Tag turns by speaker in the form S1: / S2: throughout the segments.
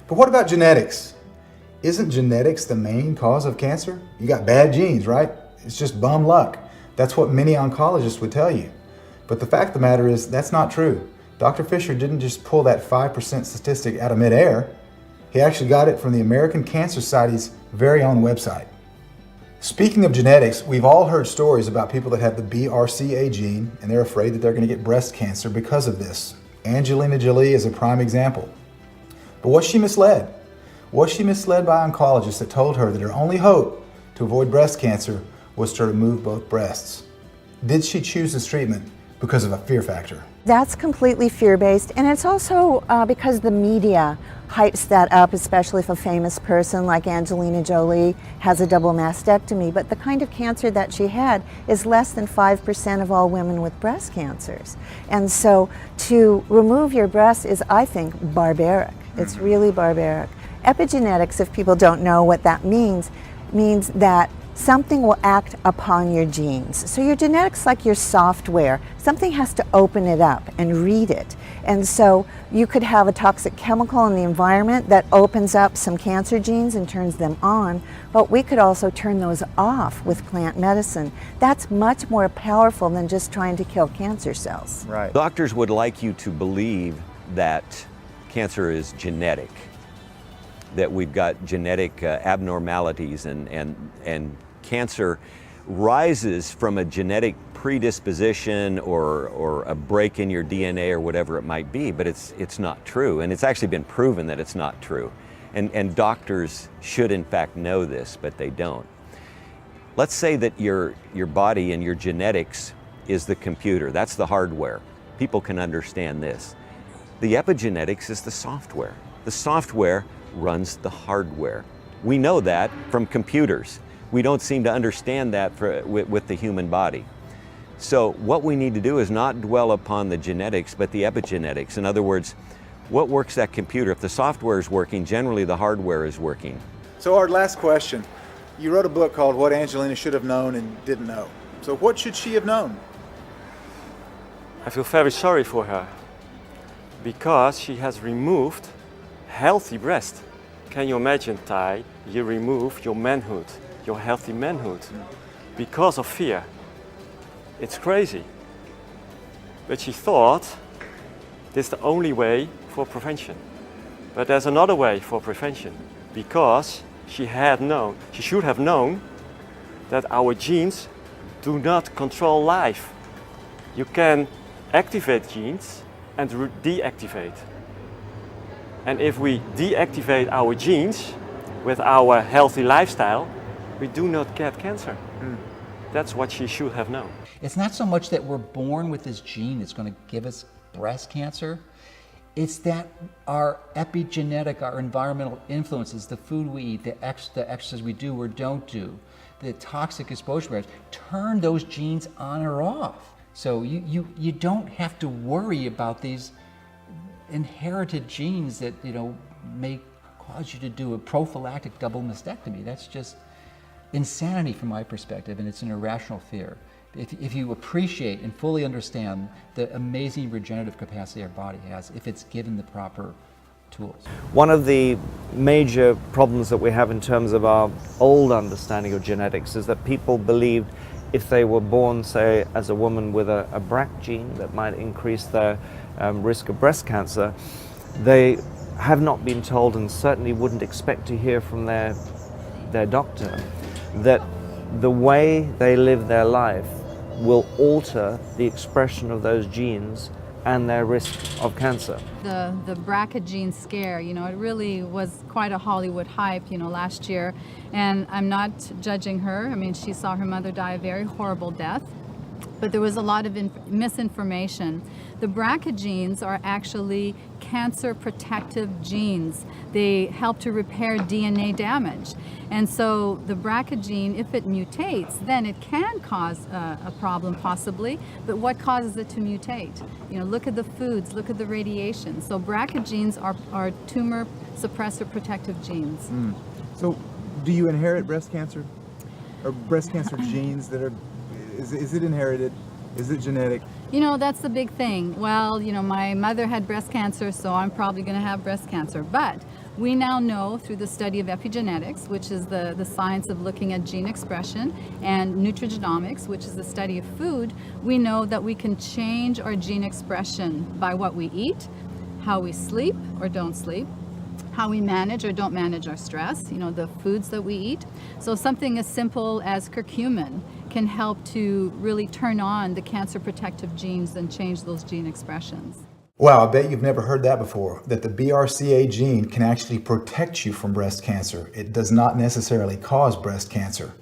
S1: But what about genetics? Isn't genetics the main cause of cancer? You got bad genes, right? It's just bum luck. That's what many oncologists would tell you. But the fact of the matter is, that's not true. Dr. Fisher didn't just pull that 5% statistic out of midair. He actually got it from the American Cancer Society's very own website. Speaking of genetics, we've all heard stories about people that have the BRCA gene and they're afraid that they're going to get breast cancer because of this. Angelina Jolie is a prime example. But was she misled? Was she misled by oncologists that told her that her only hope to avoid breast cancer was to remove both breasts? Did she choose this treatment because of a fear factor?
S2: That's completely fear-based, and it's also because the media hypes that up, especially if a famous person like Angelina Jolie has a double mastectomy. But the kind of cancer that she had is less than 5% of all women with breast cancers. And so to remove your breast is, I think, barbaric. It's really barbaric. Epigenetics, if people don't know what that means that something will act upon your genes. So your genetics, like your software, something has to open it up and read it. And so you could have a toxic chemical in the environment that opens up some cancer genes and turns them on, but we could also turn those off with plant medicine. That's much more powerful than just trying to kill cancer cells.
S1: Right.
S3: Doctors would like you to believe that cancer is genetic, that we've got genetic abnormalities, and cancer rises from a genetic predisposition or a break in your DNA or whatever it might be, but it's not true, and it's actually been proven that it's not true. And doctors should in fact know this, but they don't. Let's say that your body and your genetics is the computer, that's the hardware. People can understand this. The epigenetics is the software. The software runs the hardware. We know that from computers. We don't seem to understand that with the human body. So what we need to do is not dwell upon the genetics, but the epigenetics. In other words, what works that computer? If the software is working, generally the hardware is working.
S1: So our last question. You wrote a book called What Angelina Should Have Known and Didn't Know. So what should she have known?
S4: I feel very sorry for her because she has removed healthy breast. Can you imagine, Ty, you remove your manhood, your healthy manhood, because of fear? It's crazy. But she thought this is the only way for prevention. But there's another way for prevention, because she should have known that our genes do not control life. You can activate genes and deactivate. And if we deactivate our genes with our healthy lifestyle, we do not get cancer. That's what she should have known.
S5: It's not so much that we're born with this gene that's going to give us breast cancer. It's that our epigenetic, our environmental influences, the food we eat, the exercise we do or don't do, the toxic exposure we have, turn those genes on or off. So you don't have to worry about these inherited genes that may cause you to do a prophylactic double mastectomy. That's just insanity from my perspective, and it's an irrational fear. If you appreciate and fully understand the amazing regenerative capacity our body has, if it's given the proper tools.
S6: One of the major problems that we have in terms of our old understanding of genetics is that people believed if they were born, say, as a woman with a BRCA gene that might increase their risk of breast cancer, they have not been told, and certainly wouldn't expect to hear from their doctor, that the way they live their life will alter the expression of those genes and their risk of cancer.
S7: The BRCA gene scare, it really was quite a Hollywood hype, last year. And I'm not judging her. I mean, she saw her mother die a very horrible death. But there was a lot of misinformation. The BRCA genes are actually cancer protective genes. They help to repair DNA damage. And so the BRCA gene, if it mutates, then it can cause a problem possibly, but what causes it to mutate? Look at the foods, look at the radiation. So BRCA genes are tumor suppressor protective genes.
S1: So do you inherit breast cancer? Or breast cancer genes that are, is it inherited? Is it genetic?
S7: That's the big thing. Well, my mother had breast cancer, so I'm probably going to have breast cancer. But We now know through the study of epigenetics, which is the science of looking at gene expression, and nutrigenomics, which is the study of food, we know that we can change our gene expression by what we eat, how we sleep or don't sleep, how we manage or don't manage our stress, the foods that we eat. So something as simple as curcumin can help to really turn on the cancer protective genes and change those gene expressions.
S1: Wow, I bet you've never heard that before, that the BRCA gene can actually protect you from breast cancer. It does not necessarily cause breast cancer.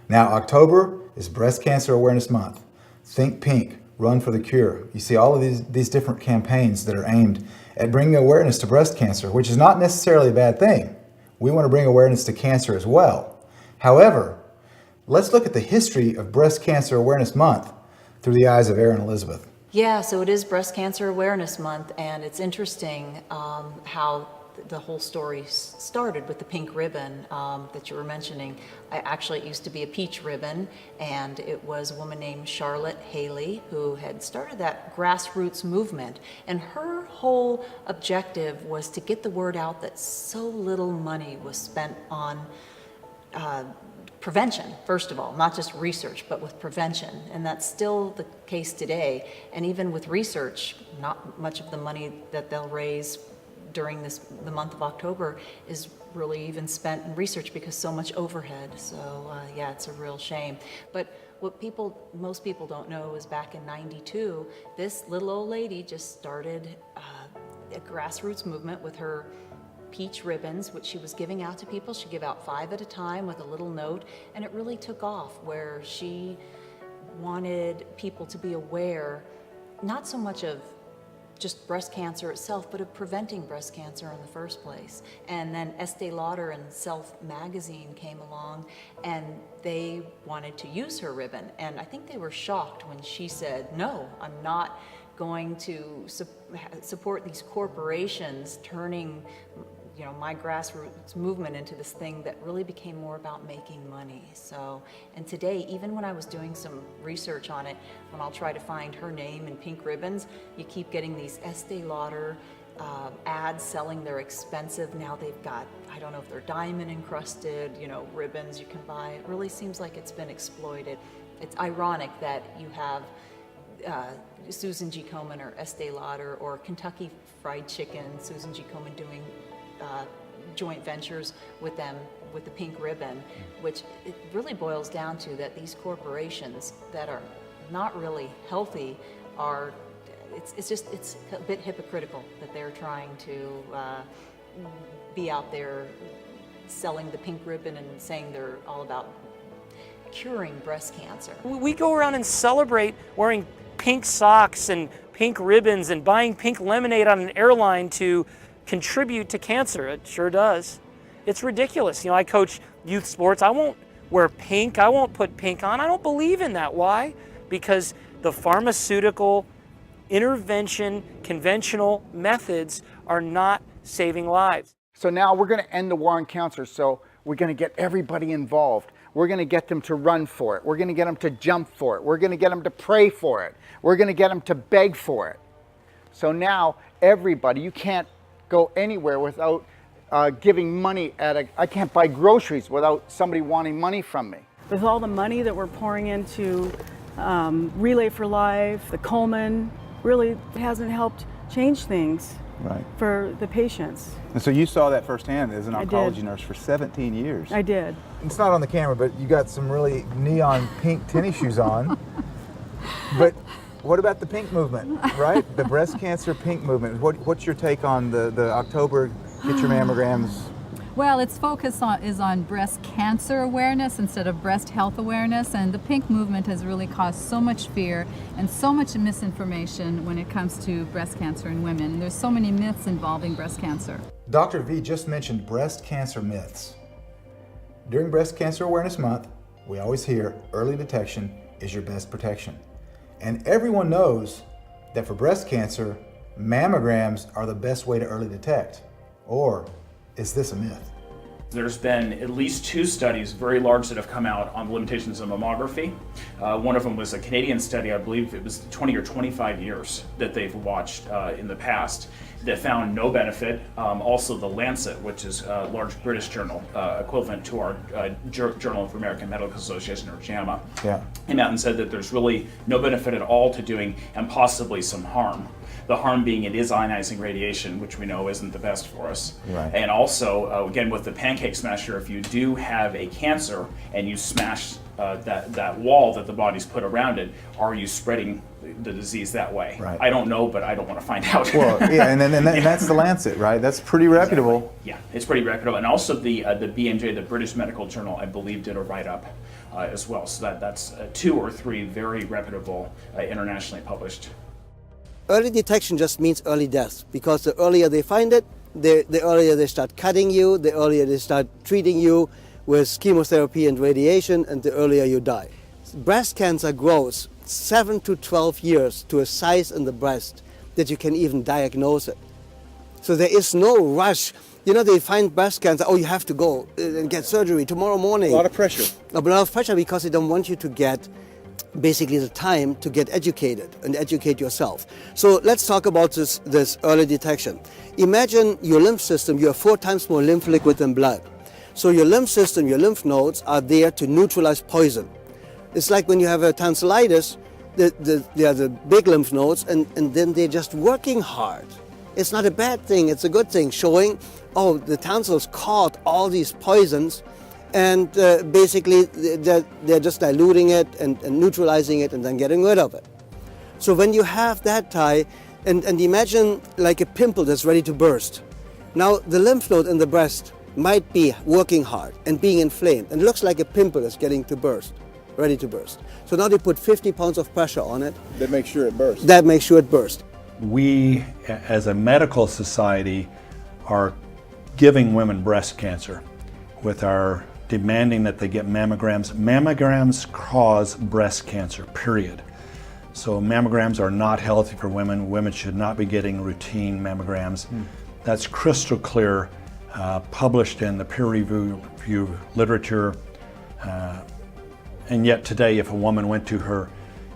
S1: Now, October is Breast Cancer Awareness Month. Think Pink, Run for the Cure. You see all of these different campaigns that are aimed at bringing awareness to breast cancer, which is not necessarily a bad thing. We want to bring awareness to cancer as well. However, let's look at the history of Breast Cancer Awareness Month through the eyes of Erin Elizabeth.
S8: Yeah, so it is Breast Cancer Awareness Month, and it's interesting how the whole story started with the pink ribbon that you were mentioning. It used to be a peach ribbon, and it was a woman named Charlotte Haley who had started that grassroots movement, and her whole objective was to get the word out that so little money was spent on prevention, first of all, not just research, but with prevention. And that's still the case today. And even with research, not much of the money that they'll raise during the month of October is really even spent in research because so much overhead. So yeah, it's a real shame. But what most people don't know is back in '92, this little old lady just started a grassroots movement with her peach ribbons, which she was giving out to people. She'd give out 5 at a time with a little note, and it really took off, where she wanted people to be aware, not so much of just breast cancer itself, but of preventing breast cancer in the first place. And then Estee Lauder and Self magazine came along, and they wanted to use her ribbon. And I think they were shocked when she said, "No, I'm not going to support these corporations turning my grassroots movement into this thing that really became more about making money." So, and today, even when I was doing some research on it, when I'll try to find her name in pink ribbons, you keep getting these Estee Lauder ads selling their expensive, now they've got, I don't know if they're diamond encrusted, ribbons you can buy. It really seems like it's been exploited. It's ironic that you have Susan G. Komen or Estee Lauder or Kentucky Fried Chicken, Susan G. Komen doing joint ventures with them with the pink ribbon, which it really boils down to that these corporations that are not really healthy are, it's a bit hypocritical that they're trying to be out there selling the pink ribbon and saying they're all about curing breast cancer.
S9: We go around and celebrate wearing pink socks and pink ribbons and buying pink lemonade on an airline to contribute to cancer. It sure does. It's ridiculous. I coach youth sports. I won't wear pink. I won't put pink on. I don't believe in that. Why? Because the pharmaceutical intervention, conventional methods are not saving lives.
S10: So now we're going to end the war on cancer. So we're going to get everybody involved. We're going to get them to run for it. We're going to get them to jump for it. We're going to get them to pray for it. We're going to get them to beg for it. So now everybody, you can't go anywhere without giving money I can't buy groceries without somebody wanting money from me.
S11: With all the money that we're pouring into Relay for Life, the Coleman, really hasn't helped change things for the patients.
S1: And so you saw that firsthand as an oncology nurse for 17 years.
S11: I did.
S1: It's not on the camera, but you got some really neon pink tennis shoes on. But what about the pink movement, right? The breast cancer pink movement. What's your take on the October Get Your Mammograms?
S7: Well, its focus is on breast cancer awareness instead of breast health awareness, and the pink movement has really caused so much fear and so much misinformation when it comes to breast cancer in women. And there's so many myths involving breast cancer.
S1: Dr. V just mentioned breast cancer myths. During Breast Cancer Awareness Month, we always hear early detection is your best protection. And everyone knows that for breast cancer, mammograms are the best way to early detect. Or is this a myth?
S12: There's been at least 2 studies, very large, that have come out on the limitations of mammography. One of them was a Canadian study, I believe it was 20 or 25 years that they've watched in the past, that found no benefit. Also the Lancet, which is a large British journal, equivalent to our Journal of American Medical Association, or JAMA, came out and said that there's really no benefit at all to doing, and possibly some harm. The harm being it is ionizing radiation, which we know isn't the best for us.
S1: Right.
S12: And also, again, with the pancake smasher, if you do have a cancer and you smash that wall that the body's put around it, are you spreading the disease that way?
S1: Right.
S12: I don't know, but I don't want to find out.
S1: Well, yeah, and that's the Lancet, right? That's pretty reputable.
S12: Exactly. Yeah, it's pretty reputable. And also the BMJ, the British Medical Journal, I believe, did a write-up as well. So that's 2 or 3 very reputable, internationally published.
S13: Early detection just means early death, because the earlier they find it, the earlier they start cutting you, the earlier they start treating you with chemotherapy and radiation, and the earlier you die. Breast cancer grows 7 to 12 years to a size in the breast that you can even diagnose it. So there is no rush. You know, they find breast cancer, oh, you have to go and get surgery tomorrow morning.
S10: A lot of pressure.
S13: A lot of pressure, because they don't want you to get basically the time to get educated and educate yourself. So let's talk about this early detection. Imagine your lymph system, you have 4 times more lymph liquid than blood. So your lymph system, your lymph nodes are there to neutralize poison. It's like when you have a tonsillitis, they are the big lymph nodes, and then they're just working hard. It's not a bad thing, it's a good thing, showing, oh, the tonsils caught all these poisons, and basically they're just diluting it and neutralizing it and then getting rid of it. So when you have that tie, and imagine like a pimple that's ready to burst. Now the lymph node in the breast might be working hard and being inflamed, and it looks like a pimple that's getting to burst, ready to burst. So now they put 50 pounds of pressure on it.
S10: That makes sure it bursts.
S13: That makes sure it bursts.
S14: We, as a medical society, are giving women breast cancer with our demanding that they get mammograms. Mammograms cause breast cancer, period. So mammograms are not healthy for women. Women should not be getting routine mammograms. That's crystal clear, published in the peer-reviewed literature. And yet today, if a woman went to her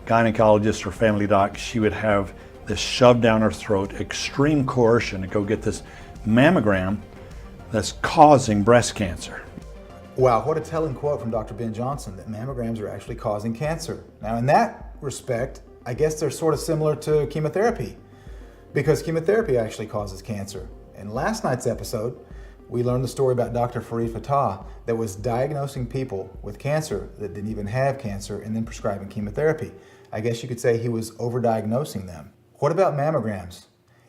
S14: gynecologist or family doc, she would have this shoved down her throat, extreme coercion to go get this mammogram that's causing breast cancer.
S1: Wow, what a telling quote from Dr. Ben Johnson, that mammograms are actually causing cancer. Now, in that respect, I guess they're sort of similar to chemotherapy, because chemotherapy actually causes cancer. In last night's episode, we learned the story about Dr. Farid Fatah that was diagnosing people with cancer that didn't even have cancer and then prescribing chemotherapy. I guess you could say he was overdiagnosing them. What about mammograms?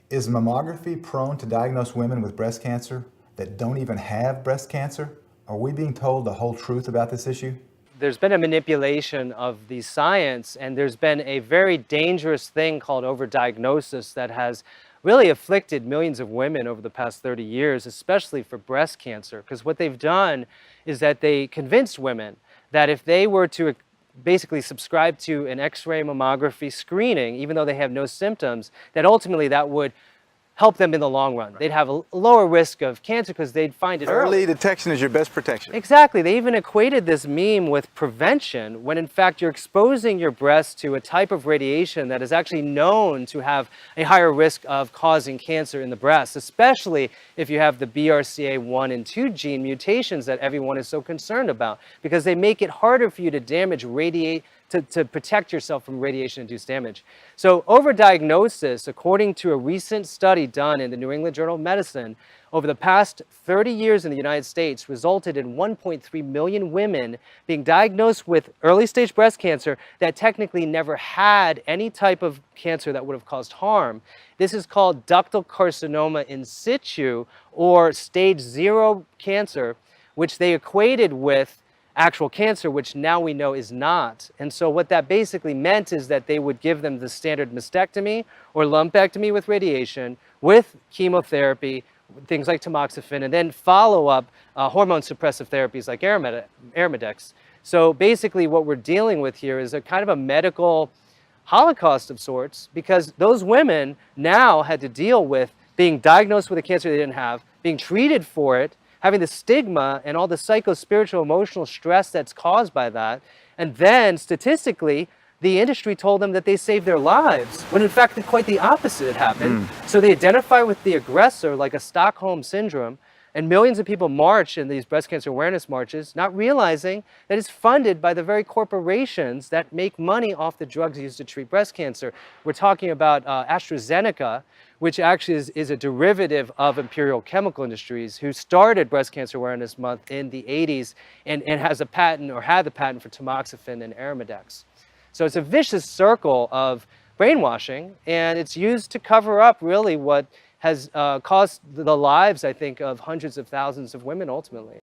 S1: Is mammography prone to diagnose women with breast cancer that don't even have breast cancer? Are we being told the whole truth about this issue?
S15: There's been a manipulation of the science, and there's been a very dangerous thing called overdiagnosis that has really afflicted millions of women over the past 30 years, especially for breast cancer. Because what they've done is that they convinced women that if they were to basically subscribe to an X-ray mammography screening, even though they have no symptoms, that ultimately that would help them in the long run. They'd have a lower risk of cancer because they'd find it early.
S10: Early detection is your best protection.
S15: Exactly. They even equated this meme with prevention, when in fact you're exposing your breast to a type of radiation that is actually known to have a higher risk of causing cancer in the breast, especially if you have the BRCA1 and 2 gene mutations that everyone is so concerned about, because they make it harder for you to to protect yourself from radiation-induced damage. So overdiagnosis, according to a recent study done in the New England Journal of Medicine, over the past 30 years in the United States resulted in 1.3 million women being diagnosed with early-stage breast cancer that technically never had any type of cancer that would have caused harm. This is called ductal carcinoma in situ, or stage 0 cancer, which they equated with actual cancer, which now we know is not. And so what that basically meant is that they would give them the standard mastectomy or lumpectomy with radiation, with chemotherapy, things like tamoxifen, and then follow up hormone suppressive therapies like Arimidex. So basically what we're dealing with here is a kind of a medical holocaust of sorts, because those women now had to deal with being diagnosed with a cancer they didn't have, being treated for it, having the stigma and all the psycho-spiritual emotional stress that's caused by that. And then statistically, the industry told them that they saved their lives, when in fact quite the opposite had happened. So they identify with the aggressor like a Stockholm syndrome, and millions of people march in these breast cancer awareness marches, not realizing that it's funded by the very corporations that make money off the drugs used to treat breast cancer. We're talking about AstraZeneca, which actually is a derivative of Imperial Chemical Industries, who started Breast Cancer Awareness Month in the 80s and has a patent, or had the patent, for tamoxifen and Arimidex. So it's a vicious circle of brainwashing, and it's used to cover up really what has cost the lives, I think, of hundreds of thousands of women ultimately.